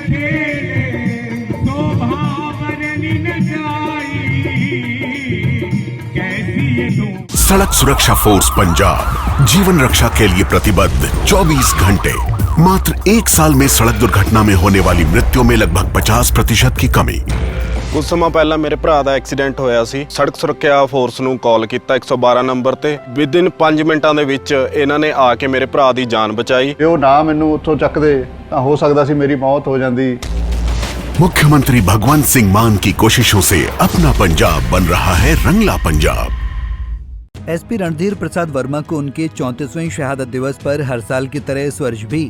खेले शोभा बरनी न जाई, कैसी ये दो। सड़क सुरक्षा फोर्स पंजाब जीवन रक्षा के लिए प्रतिबद्ध 24 घंटे। मात्र 1 साल में सड़क दुर्घटना में होने वाली मृत्यु में लगभग 50% की कमी। ਕੁਝ ਸਮਾਂ ਪਹਿਲਾਂ ਮੇਰੇ ਭਰਾ ਦਾ ਐਕਸੀਡੈਂਟ ਹੋਇਆ ਸੀ। ਸੜਕ ਸੁਰੱਖਿਆ ਫੋਰਸ ਨੂੰ ਕਾਲ ਕੀਤਾ 112 ਨੰਬਰ ਤੇ। ਵਿਦਿਨ 5 ਮਿੰਟਾਂ ਦੇ ਵਿੱਚ ਇਹਨਾਂ ਨੇ ਆ ਕੇ ਮੇਰੇ ਭਰਾ ਦੀ ਜਾਨ ਬਚਾਈ। ਜੇ ਉਹ ਨਾ ਮੈਨੂੰ ਉੱਥੋਂ ਚੱਕਦੇ ਤਾਂ ਹੋ ਸਕਦਾ ਸੀ ਮੇਰੀ मौत हो जाती। मुख्यमंत्री भगवंत सिंह मान की कोशिशों से अपना पंजाब बन रहा है रंगला पंजाब। एसपी रणधीर प्रसाद वर्मा को उनके 34वें शहादत दिवस पर हर साल की तरह इस वर्ष भी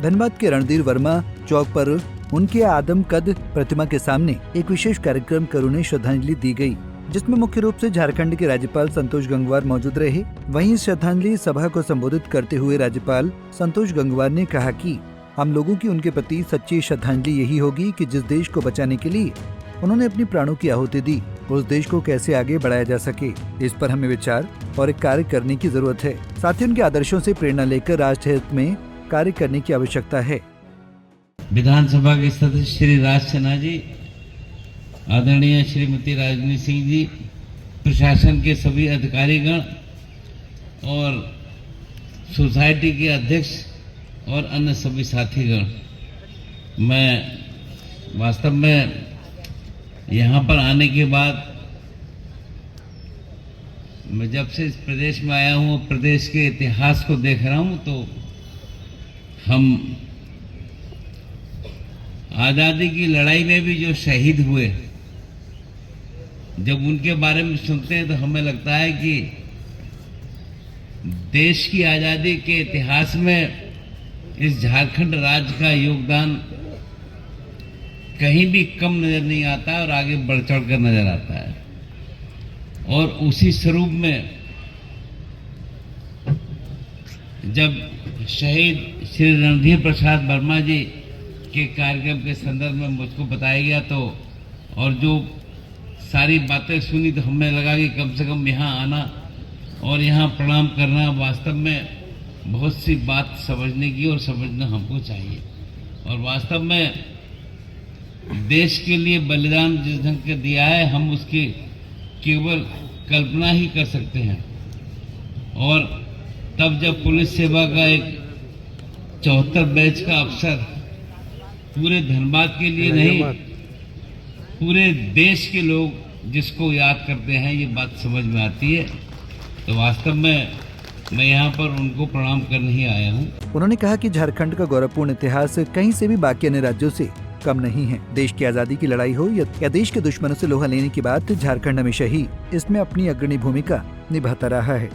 धनबाद के रणधीर वर्मा चौक पर उनके आदम कद प्रतिमा के सामने एक विशेष कार्यक्रम कर उन्हें श्रद्धांजलि दी गई, जिसमें मुख्य रूप से झारखंड के राज्यपाल संतोष गंगवार मौजूद रहे। वहीं इस श्रद्धांजलि सभा को संबोधित करते हुए राज्यपाल संतोष गंगवार ने कहा कि हम लोगों की उनके प्रति सच्ची श्रद्धांजलि यही होगी कि जिस देश को बचाने के लिए उन्होंने अपनी प्राणों की आहुति दी, उस देश को कैसे आगे बढ़ाया जा सके, इस पर हमें विचार और एक कार्य करने की जरूरत है। साथ ही उनके आदर्शों से प्रेरणा लेकर राष्ट्र हित में कार्य करने की आवश्यकता है। विधानसभा के सदस्य श्री राज सिन्हा जी, आदरणीय श्रीमती राजनी सिंह जी, प्रशासन के सभी अधिकारीगण और सोसाइटी के अध्यक्ष और अन्य सभी साथीगण, मैं वास्तव में यहाँ पर आने के बाद मैं जब से इस प्रदेश में आया हूँ, प्रदेश के इतिहास को देख रहा हूँ, तो हम आज़ादी की लड़ाई में भी जो शहीद हुए, जब उनके बारे में सुनते हैं तो हमें लगता है कि देश की आज़ादी के इतिहास में इस झारखंड राज्य का योगदान कहीं भी कम नजर नहीं आता और आगे बढ़ चढ़ कर नजर आता है। और उसी स्वरूप में जब शहीद श्री रणधीर प्रसाद वर्मा जी के कार्यक्रम के संदर्भ में मुझको बताया गया, तो और जो सारी बातें सुनी, तो हमें लगा कि कम से कम यहाँ आना और यहाँ प्रणाम करना वास्तव में बहुत सी बात समझने की और समझना हमको चाहिए। और वास्तव में देश के लिए बलिदान जिस ढंग के दिया है, हम उसकी केवल कल्पना ही कर सकते हैं। और तब जब पुलिस सेवा का एक 74 बैच का अफसर पूरे धनबाद के लिए नहीं, पूरे देश के लोग जिसको याद करते हैं, ये बात समझ में आती है। तो वास्तव में मैं यहाँ पर उनको प्रणाम करने ही आया हूँ। उन्होंने कहा कि झारखंड का गौरवपूर्ण इतिहास कहीं से भी बाकी अन्य राज्यों से कम नहीं है। देश की आजादी की लड़ाई हो या देश के दुश्मनों से लोहा लेने की बात, झारखंड हमेशा ही इसमें अपनी अग्रणी भूमिका निभाता रहा है।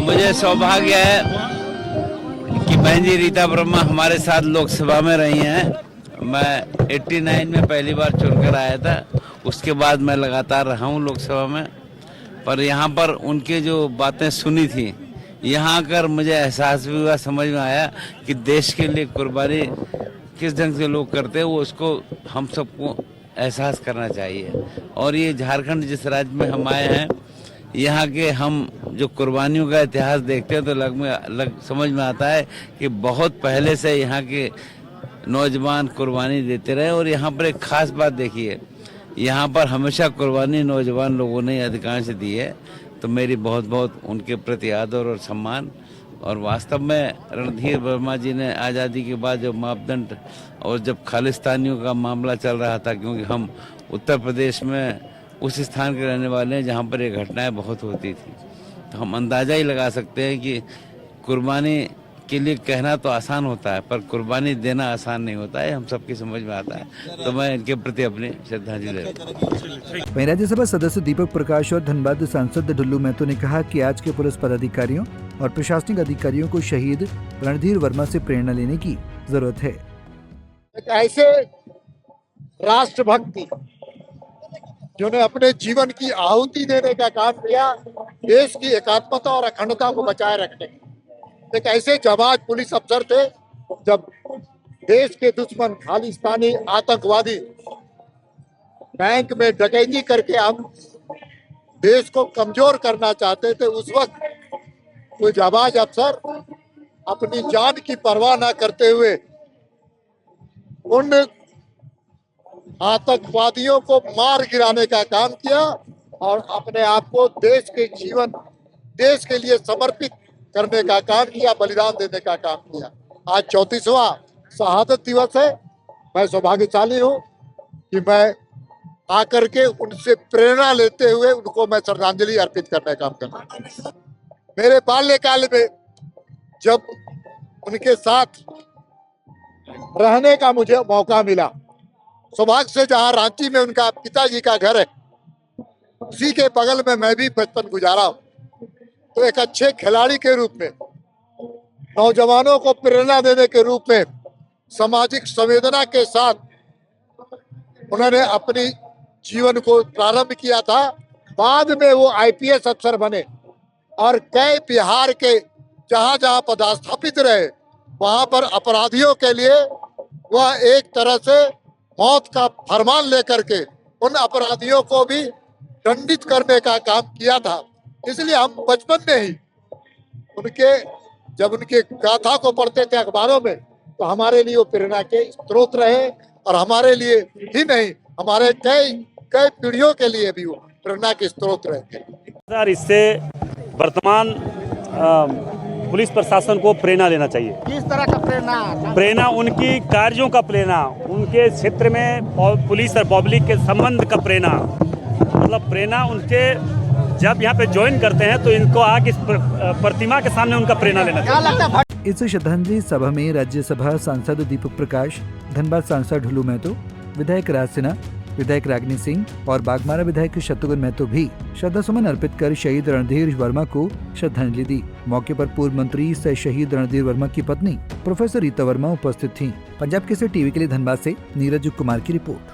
मुझे सौभाग्य है कि बहन जी रीता वर्मा हमारे साथ लोकसभा में रही हैं। मैं 89 में पहली बार चुनकर आया था, उसके बाद मैं लगातार रहा हूँ लोकसभा में। पर यहाँ पर उनके जो बातें सुनी थी, यहाँ आकर मुझे एहसास भी हुआ, समझ में आया कि देश के लिए कुर्बानी किस ढंग से लोग करते हैं, वो उसको हम सबको एहसास करना चाहिए। और ये झारखंड जिस राज्य में हम आए हैं, यहाँ के हम जो कुर्बानियों का इतिहास देखते हैं तो समझ में आता है कि बहुत पहले से यहाँ के नौजवान कुर्बानी देते रहे। और यहाँ पर एक खास बात देखिए, यहाँ पर हमेशा कुर्बानी नौजवान लोगों ने अधिकांश दी है। तो मेरी बहुत बहुत उनके प्रति आदर और सम्मान। और वास्तव में रणधीर वर्मा जी ने आज़ादी के बाद जो मापदंड और जब खालिस्तानियों का मामला चल रहा था, क्योंकि हम उत्तर प्रदेश में उस स्थान के रहने वाले हैं जहाँ पर ये घटनाएं बहुत होती थी, तो हम अंदाज़ा ही लगा सकते हैं कि कुर्बानी के लिए कहना तो आसान होता है, पर कुर्बानी देना आसान नहीं होता है, हम सबकी समझ में आता है। तो मैं इनके प्रति अपनी श्रद्धांजलि देता हूं। वहीं राज्यसभा सदस्य दीपक प्रकाश और धनबाद सांसद ढुल्लू महतो ने कहा कि आज के पुलिस पदाधिकारियों और प्रशासनिक अधिकारियों को शहीद रणधीर वर्मा से प्रेरणा लेने की जरूरत है। एक ऐसे राष्ट्रभक्ति जिन्होंने अपने जीवन की आहुति देने का काम किया, देश की एकात्मता और अखंडता को बचाए रखने। एक ऐसे जाबाज पुलिस अफसर थे, जब देश के दुश्मन खालिस्तानी आतंकवादी बैंक में डकैती करके हम देश को कमजोर करना चाहते थे, उस वक्त कोई जाबाज अफसर अपनी जान की परवाह ना करते हुए उन आतंकवादियों को मार गिराने का काम किया और अपने आप को देश के लिए समर्पित करने का काम किया, बलिदान देने का काम किया। आज 34वां शहादत दिवस है। मैं सौभाग्यशाली हूँ कि मैं आकर के उनसे प्रेरणा लेते हुए उनको मैं श्रद्धांजलि अर्पित करने का काम कर रहा हूँ। मेरे बाल्यकाल में जब उनके साथ रहने का मुझे मौका मिला, सौभाग्य से जहाँ रांची में उनका पिताजी का घर है, उसी के बगल में मैं भी बचपन गुजारा हूँ। तो एक अच्छे खिलाड़ी के रूप में, नौजवानों को प्रेरणा देने के रूप में, सामाजिक संवेदना के साथ उन्होंने अपनी जीवन को प्रारंभ किया था। बाद में वो आईपीएस अफसर बने और कई बिहार के जहाँ जहाँ पदस्थापित रहे, वहाँ पर अपराधियों के लिए वह एक तरह से मौत का फरमान लेकर के उन अपराधियों को भी दंडित करने का काम किया था। इसलिए हम बचपन में ही जब उनके गाथा को पढ़ते थे अखबारों में, तो हमारे लिए वो प्रेरणा के स्रोत रहे और हमारे लिए ही नहीं, हमारे कई पीढ़ियों के लिए भी वो प्रेरणा के स्रोत रहे थे। सर, इससे वर्तमान पुलिस प्रशासन को प्रेरणा लेना चाहिए। किस तरह का प्रेरणा उनकी कार्यों का प्रेरणा, उनके क्षेत्र में पुलिस और पब्लिक के संबंध का प्रेरणा, मतलब प्रेरणा उनके जब यहाँ पे ज्वाइन करते हैं तो इनको आगे इस प्रतिमा के सामने उनका प्रेरणा लेना चाहिए। इस श्रद्धांजलि सभा में राज्यसभा सांसद दीपक प्रकाश, धनबाद सांसद ढुलू महतो, विधायक राज सिन्हा, विधायक रागिनी सिंह और बागमारा विधायक शत्रुघ्न महतो भी श्रद्धा सुमन अर्पित कर शहीद रणधीर वर्मा को श्रद्धांजलि दी। मौके पर पूर्व मंत्री सह शहीद रणधीर वर्मा की पत्नी प्रोफेसर रीता वर्मा उपस्थित थीं। पंजाब केसरी टीवी के लिए धनबाद से नीरज कुमार की रिपोर्ट।